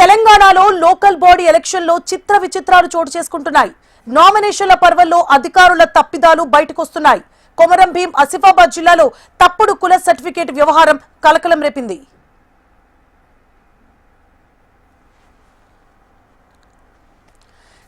తెలంగాణలో local body ఎలక్షన్లో చిత్ర విచిత్రాలు చోటు చేసుకుంటున్నాయి. నామినేషన్ల పర్వంలో అధికారుల తప్పిదాలు బయటకొస్తున్నాయి. కొమరం భీం ఆసిఫాబాద్ జిల్లాలో తప్పుడు కుల సర్టిఫికేట్ వ్యవహారం కలకలం రేపింది.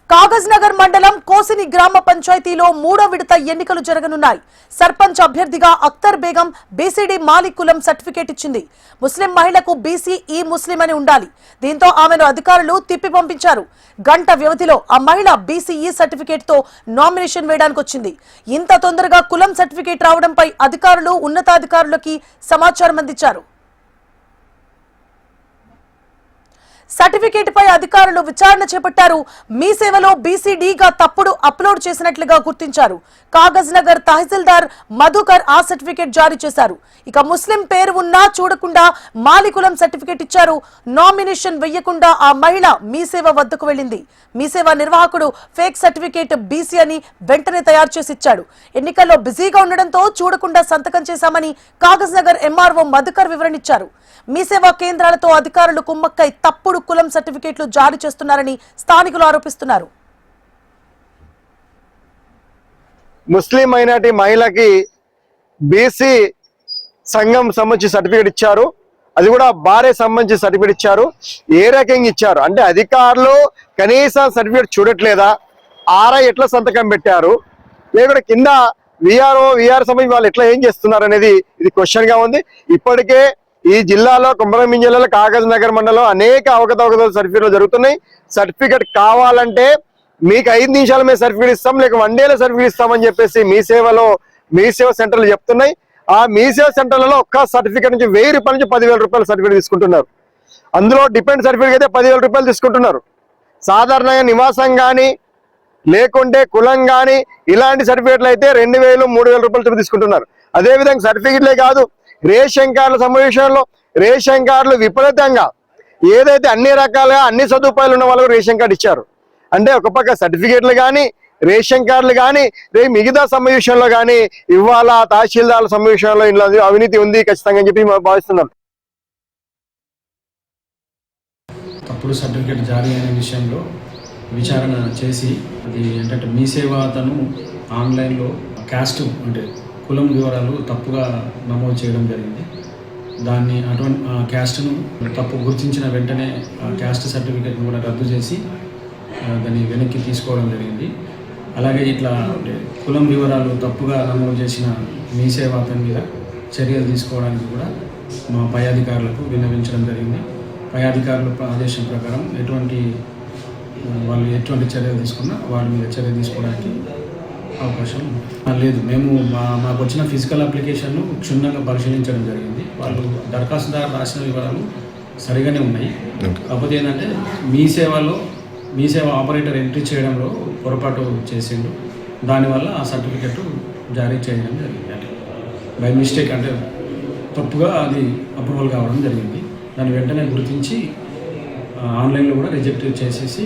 కాగజ్ నగర్ మండలం కోసిని గ్రామ పంచాయతీలో 3వ విడత ఎన్నికలు జరగనున్నాయి. సర్పంచ్ అభ్యర్థిగా అఖ్తర్ బేగం బీసీడీ మాలిక్ కులం సర్టిఫికేట్ ఇచ్చింది. ముస్లిం మహిళకు బీసీ ఈ ముస్లిం అని ఉండాలి. దీంతో ఆమెను అధికారులు తిప్పి పంపించారు. గంట వ్యవధిలో ఆ మహిళ బీసీఈ సర్టిఫికేట్ తో నామినేషన్ వేయడానికి వచ్చింది. ఇంత తొందరగా కులం సర్టిఫికేట్ రావడంపై అధికారులు ఉన్నతాధికారులకి సమాచారం అందించారు. సర్టిఫికేట్ పై అధికారులు విచారణ చేపట్టారు. మీ సేవలో బీసీడీగా తప్పుడు అప్లోడ్ చేసినట్లుగా గుర్తించారు. కాగజ్ నగర్ తహసీల్దార్ మధుకర్ ఆ సర్టిఫికేట్ జారీ చేశారు. ఇక ముస్లిం పేరు ఉన్నా చూడకుండా మాలికులం సర్టిఫికేట్ ఇచ్చారు. నామినేషన్ వెయ్యకుండా ఆ మహిళ మీ సేవ వద్దకు వెళ్లింది. మీ సేవ నిర్వాహకుడు ఫేక్ సర్టిఫికేట్ బీసీ అని వెంటనే తయారు చేసి ఇచ్చాడు. ఎన్నికల్లో బిజీగా ఉండడంతో చూడకుండా సంతకం చేశామని కాగజ్ నగర్ ఎంఆర్ఓ మధుకర్ వివరణ ఇచ్చారు. మీ సేవా కేంద్రాలతో అధికారులు కుమ్మక్కై తప్పుడు కులం సర్టిఫికేట్లు జారీ చేస్తున్నారని స్థానికులు ఆరోపిస్తున్నారు. ముస్లిం మైనారిటీ మహిళకి బీసీ సంఘం సంబంధించి సర్టిఫికేట్ ఇచ్చారు. అది కూడా భార్య సంబంధించి సర్టిఫికేట్ ఇచ్చారు. ఏ రకంగా ఇచ్చారు అంటే అధికారులు కనీసం సర్టిఫికేట్ చూడట్లేదా? ఆర్ఐ ఎట్లా సంతకం పెట్టారు, లేకుంటే కింద విఆర్ సంబంధించి వాళ్ళు ఎట్లా ఏం చేస్తున్నారు అనేది ఇది క్వశ్చన్ గా ఉంది. ఇప్పటికే ఈ జిల్లాలో కొమరం భీం జిల్లాలో కాగజ్ నగర్ మండలంలో అనేక అవకతవకలు సర్టిఫికేట్లు జరుగుతున్నాయి. సర్టిఫికేట్ కావాలంటే మీకు 5 నిమిషాల మీద సర్టిఫికేట్ ఇస్తాం, లేక 1 డేలో సర్టిఫికేట్ ఇస్తామని చెప్పేసి మీ సేవ సెంటర్లు చెప్తున్నాయి. ఆ మీ సేవ సెంటర్లలో ఒక్క సర్టిఫికేట్ నుంచి 1000 రూపాయల నుంచి 10,000 రూపాయల సర్టిఫికేట్ తీసుకుంటున్నారు. అందులో డిపెండ్ సర్టిఫికేట్ అయితే 10,000 రూపాయలు తీసుకుంటున్నారు. సాధారణంగా నివాసం కానీ లేకుంటే కులం కానీ ఇలాంటి సర్టిఫికేట్లు అయితే 2,000 3,000 రూపాయలు తీసుకుంటున్నారు. అదేవిధంగా సర్టిఫికేట్లే కాదు, రేషన్ కార్డుల సమావేశంలో రేషన్ కార్డులు విపరీతంగా ఏదైతే అన్ని రకాలుగా అన్ని సదుపాయాలు ఉన్న వాళ్ళకు రేషన్ కార్డు ఇచ్చారు. అంటే ఒక పక్క సర్టిఫికేట్లు కానీ రేషన్ కార్డులు కానీ మిగతా సమావేశంలో కానీ ఇవాళ తహసీల్దార్ల సమావేశంలో ఇలా అవినీతి ఉంది ఖచ్చితంగా అని చెప్పి మేము భావిస్తున్నాం. తప్పుడు సర్టిఫికేట్ జారీ అయిన విషయంలో విచారణ చేసి అది ఏంటంటే మీ సేవ అతను ఆన్లైన్లో క్యాస్ట్ అంటే కులం వివరాలు తప్పుగా నమోదు చేయడం జరిగింది. దాన్ని అటువంటి క్యాస్ట్ను తప్పు గుర్తించిన వెంటనే క్యాస్ట్ సర్టిఫికేట్ను కూడా రద్దు చేసి దాన్ని వెనక్కి తీసుకోవడం జరిగింది. అలాగే ఇట్లా కులం వివరాలు తప్పుగా నమోదు చేసిన మీ సేవ అతని మీద చర్యలు తీసుకోవడానికి కూడా మా పై అధికారులకు విన్నవించడం జరిగింది. పై అధికారుల ఆదేశం ప్రకారం వాళ్ళు ఎటువంటి చర్యలు తీసుకున్నా వాళ్ళ మీద చర్య తీసుకోవడానికి అవకాశం లేదు. మేము మాకు వచ్చిన ఫిజికల్ అప్లికేషన్ను క్షుణ్ణంగా పరిశీలించడం జరిగింది. వాళ్ళు దరఖాస్తుదారు రాసిన వివరాలు సరిగానే ఉన్నాయి. కాకపోతే ఏంటంటే మీ సేవ ఆపరేటర్ ఎంట్రీ చేయడంలో పొరపాటు చేసిండు. దానివల్ల ఆ సర్టిఫికెట్ జారీ చేయడం జరిగింది. అంటే బై మిస్టేక్ అంటే తప్పుగా అది అప్రూవల్ కావడం జరిగింది. దాన్ని వెంటనే గుర్తించి ఆన్లైన్లో కూడా రిజెక్ట్ చేసేసి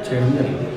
చేయడం జరిగింది.